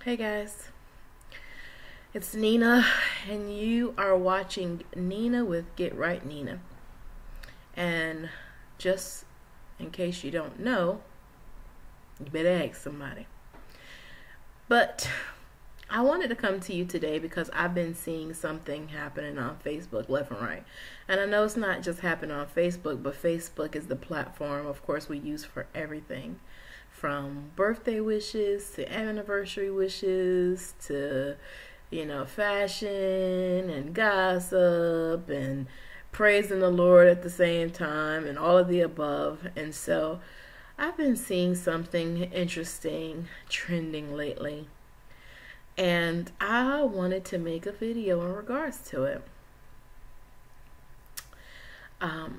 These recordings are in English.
Hey guys, it's Nina, and you are watching Nina with Get Right Nina. And just in case you don't know, you better ask somebody. But I wanted to come to you today because I've been seeing something happening on Facebook left and right. And I know it's not just happening on Facebook, but Facebook is the platform, of course, we use for everything. From birthday wishes to anniversary wishes to, fashion and gossip and praising the Lord at the same time and all of the above. And so I've been seeing something interesting trending lately. And I wanted to make a video in regards to it. I've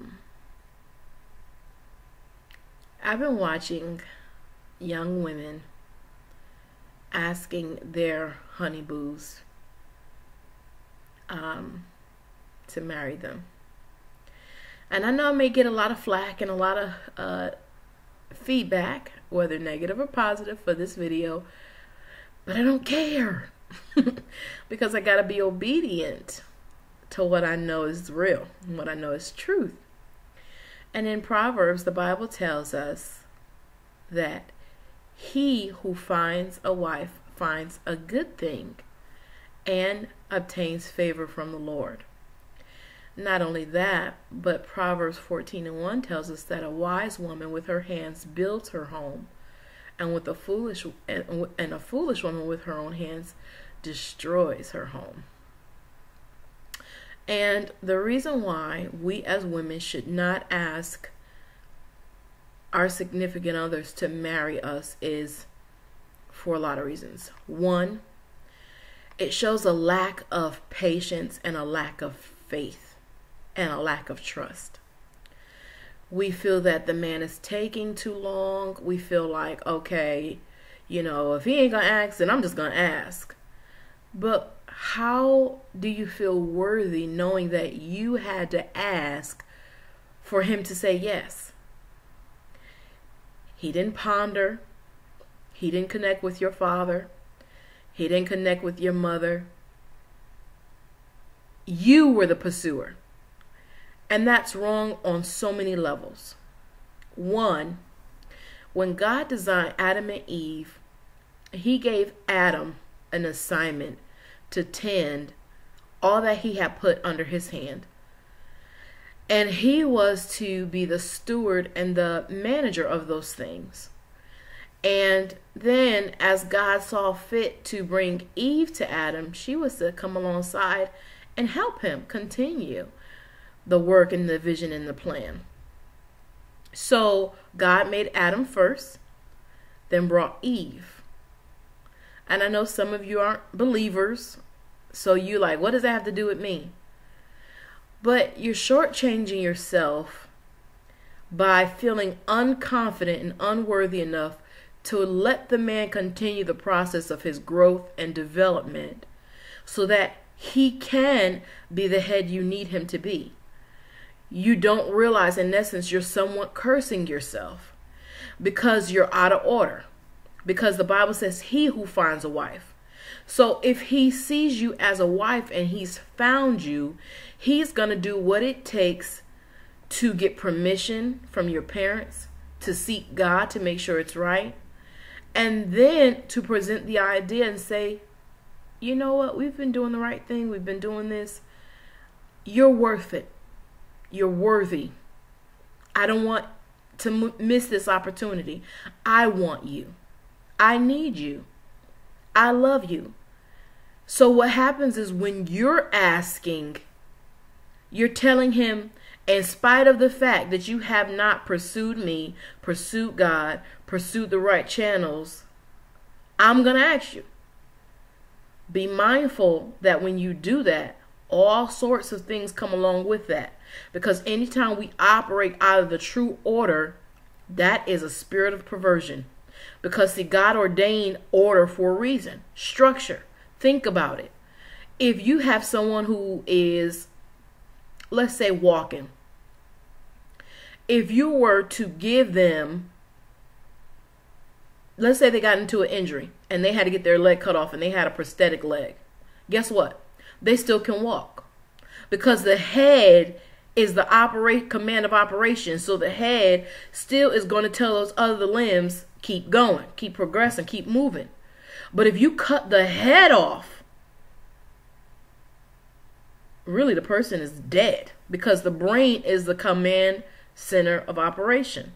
been watching young women asking their honeyboos to marry them. And I know I may get a lot of flack and a lot of feedback, whether negative or positive, for this video, but I don't care because I gotta be obedient to what I know is real and what I know is truth. And in Proverbs, the Bible tells us that he who finds a wife finds a good thing and obtains favor from the Lord. Not only that, but Proverbs 14:1 tells us that a wise woman with her hands builds her home, and a foolish woman with her own hands destroys her home. And the reason why we as women should not ask our significant others to marry us is for a lot of reasons. One, it shows a lack of patience and a lack of faith and a lack of trust. We feel that the man is taking too long. We feel like, okay, if he ain't gonna ask, then I'm just gonna ask. But how do you feel worthy knowing that you had to ask for him to say yes? He didn't ponder. He didn't connect with your father. He didn't connect with your mother. You were the pursuer. And that's wrong on so many levels. One, when God designed Adam and Eve, he gave Adam an assignment to tend all that he had put under his hand. And he was to be the steward and the manager of those things. And then as God saw fit to bring Eve to Adam, she was to come alongside and help him continue the work and the vision and the plan. So God made Adam first, then brought Eve. And I know some of you aren't believers, so you like, what does that have to do with me? But you're shortchanging yourself by feeling unconfident and unworthy enough to let the man continue the process of his growth and development so that he can be the head you need him to be. You don't realize, in essence, you're somewhat cursing yourself because you're out of order. Because the Bible says he who finds a wife. So if he sees you as a wife and he's found you, he's going to do what it takes to get permission from your parents, to seek God to make sure it's right, and then to present the idea and say, you know what, we've been doing the right thing. We've been doing this. You're worth it. You're worthy. I don't want to miss this opportunity. I want you. I need you. I love you. So what happens is when you're asking, you're telling him, in spite of the fact that you have not pursued me, pursued God, pursued the right channels, I'm going to ask you. Be mindful that when you do that, all sorts of things come along with that. Because anytime we operate out of the true order, that is a spirit of perversion. Because see, God ordained order for a reason. Structure. Think about it. If you have someone who is, let's say, walking. If you were to give them let's say they got into an injury and they had to get their leg cut off and they had a prosthetic leg. Guess what? They still can walk because the head is the command of operation. So the head still is going to tell those other limbs, keep going, keep progressing, keep moving. But if you cut the head off, really the person is dead because the brain is the command center of operation.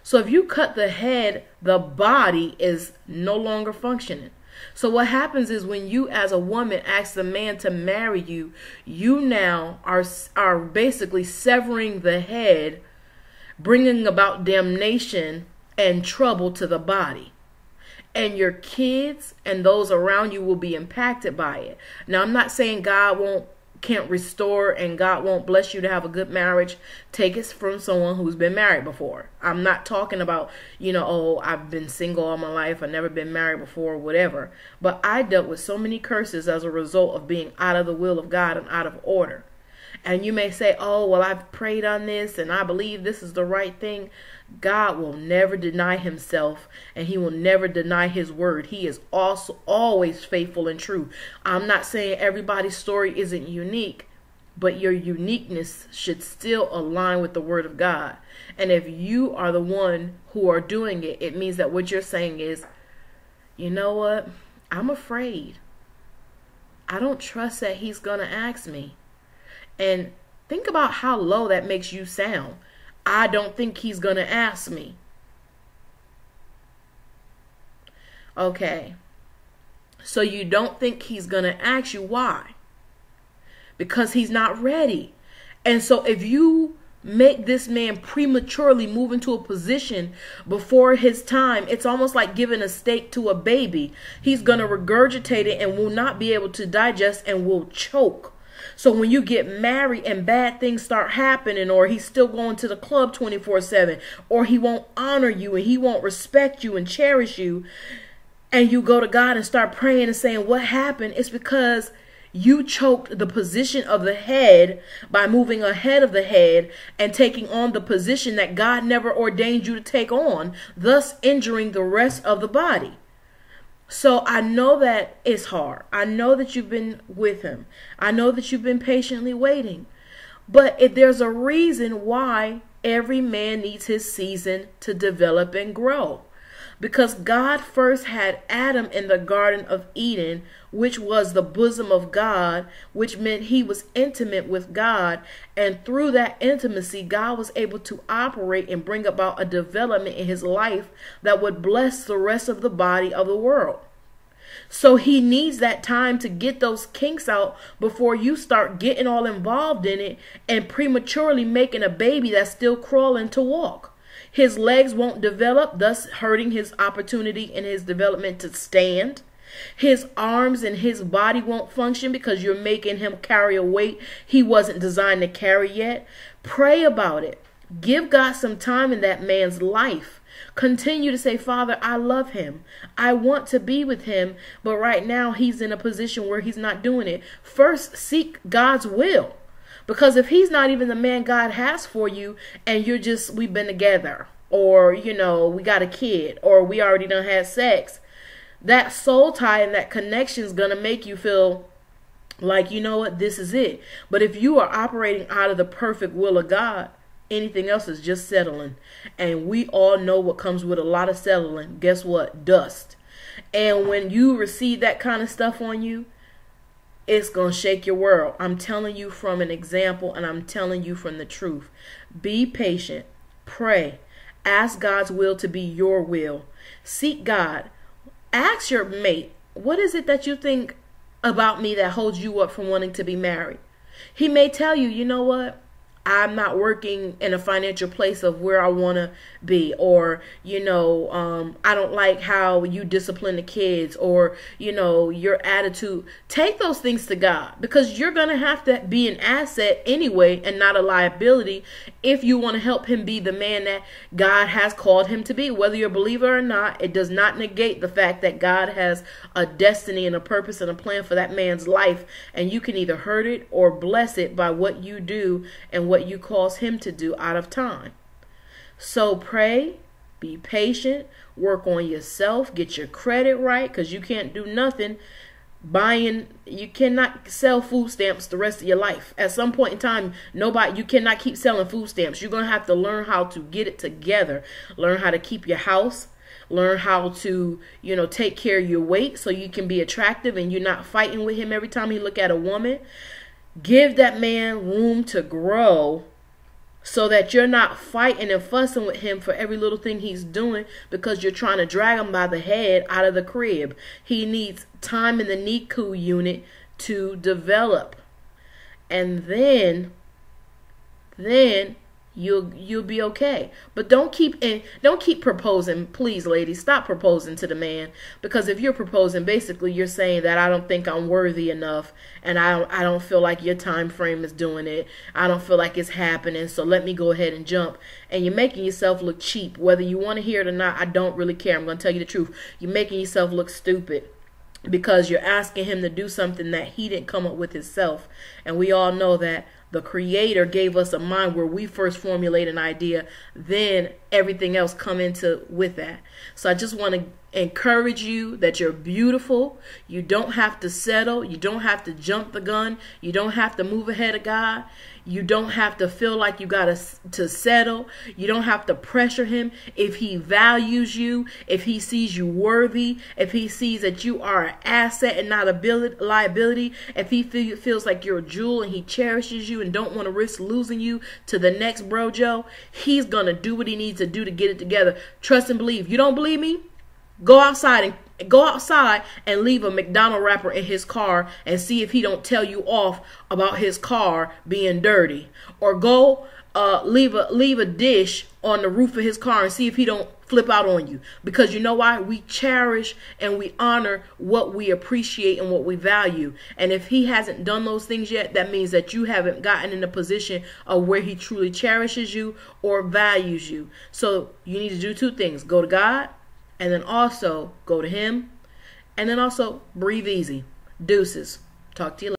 So if you cut the head, the body is no longer functioning. So what happens is when you as a woman ask the man to marry you, you now are basically severing the head, bringing about damnation and trouble to the body. And your kids and those around you will be impacted by it. Now, I'm not saying God can't restore and God won't bless you to have a good marriage. Take it from someone who's been married before. I'm not talking about, oh, I've been single all my life. I've never been married before, whatever. But I dealt with so many curses as a result of being out of the will of God and out of order. And you may say, oh, well, I've prayed on this and I believe this is the right thing. God will never deny himself and he will never deny his word. He is also always faithful and true. I'm not saying everybody's story isn't unique, but your uniqueness should still align with the word of God. And if you are the one who are doing it, it means that what you're saying is, you know what? I'm afraid. I don't trust that he's going to ask me. And think about how low that makes you sound. I don't think he's going to ask me. Okay. So you don't think he's going to ask you. Why? Because he's not ready. And so if you make this man prematurely move into a position before his time, it's almost like giving a steak to a baby. He's going to regurgitate it and will not be able to digest and will choke. So when you get married and bad things start happening, or he's still going to the club 24/7, or he won't honor you and he won't respect you and cherish you, and you go to God and start praying and saying, what happened? It's because you choked the position of the head by moving ahead of the head and taking on the position that God never ordained you to take on, thus injuring the rest of the body. So I know that it's hard. I know that you've been with him. I know that you've been patiently waiting. But there's a reason why every man needs his season to develop and grow. Because God first had Adam in the Garden of Eden, which was the bosom of God, which meant he was intimate with God. And through that intimacy, God was able to operate and bring about a development in his life that would bless the rest of the body of the world. So he needs that time to get those kinks out before you start getting all involved in it and prematurely making a baby that's still crawling to walk. His legs won't develop, thus hurting his opportunity in his development to stand. His arms and his body won't function because you're making him carry a weight he wasn't designed to carry yet. Pray about it. Give God some time in that man's life. Continue to say, Father, I love him. I want to be with him, but right now he's in a position where he's not doing it. First, seek God's will. Because if he's not even the man God has for you and we've been together, or, we got a kid, or we already done had sex, that soul tie and that connection is going to make you feel like, you know what, this is it. But if you are operating out of the perfect will of God, anything else is just settling. And we all know what comes with a lot of settling. Guess what? Dust. And when you receive that kind of stuff on you, it's going to shake your world. I'm telling you from an example, and I'm telling you from the truth. Be patient. Pray. Ask God's will to be your will. Seek God. Ask your mate, what is it that you think about me that holds you up from wanting to be married? He may tell you, you know what? I'm not working in a financial place of where I want to be, or, I don't like how you discipline the kids, or, your attitude. Take those things to God, because you're going to have to be an asset anyway and not a liability if you want to help him be the man that God has called him to be. Whether you're a believer or not, it does not negate the fact that God has a destiny and a purpose and a plan for that man's life, and you can either hurt it or bless it by what you do and what you cause him to do out of time. So pray, Be patient. Work on yourself. Get your credit right, because you can't do nothing you cannot sell food stamps the rest of your life. At some point in time, you cannot keep selling food stamps. You're going to have to learn how to get it together. Learn how to keep your house. Learn how to, take care of your weight so you can be attractive and you're not fighting with him every time you look at a woman. Give that man room to grow so that you're not fighting and fussing with him for every little thing he's doing because you're trying to drag him by the head out of the crib. He needs time in the NICU unit to develop. And then you'll be okay. But don't keep proposing. Please, ladies, stop proposing to the man, because if you're proposing, basically you're saying that I don't think I'm worthy enough, and I don't feel like your time frame is doing it. I don't feel like it's happening, so let me go ahead and jump. And you're making yourself look cheap. Whether you want to hear it or not, I don't really care. I'm going to tell you the truth. You're making yourself look stupid, because you're asking him to do something that he didn't come up with himself. And we all know that the Creator gave us a mind where we first formulate an idea, then everything else come into with that. So I just want to encourage you that you're beautiful. You don't have to settle. You don't have to jump the gun. You don't have to move ahead of God. You don't have to feel like you got to settle. You don't have to pressure him. If he values you, if he sees you worthy, if he sees that you are an asset and not a liability, if he feels like you're a jewel and he cherishes you and don't want to risk losing you to the next bro Joe, he's going to do what he needs to do to get it together. Trust and believe. You don't believe me? Go outside and leave a McDonald's wrapper in his car and see if he don't tell you off about his car being dirty. Or go leave a dish on the roof of his car and see if he don't flip out on you. Because you know why? We cherish and we honor what we appreciate and what we value. And if he hasn't done those things yet, that means that you haven't gotten in a position of where he truly cherishes you or values you. So you need to do two things. Go to God, and then also go to him, and then also breathe easy. Deuces. Talk to you later.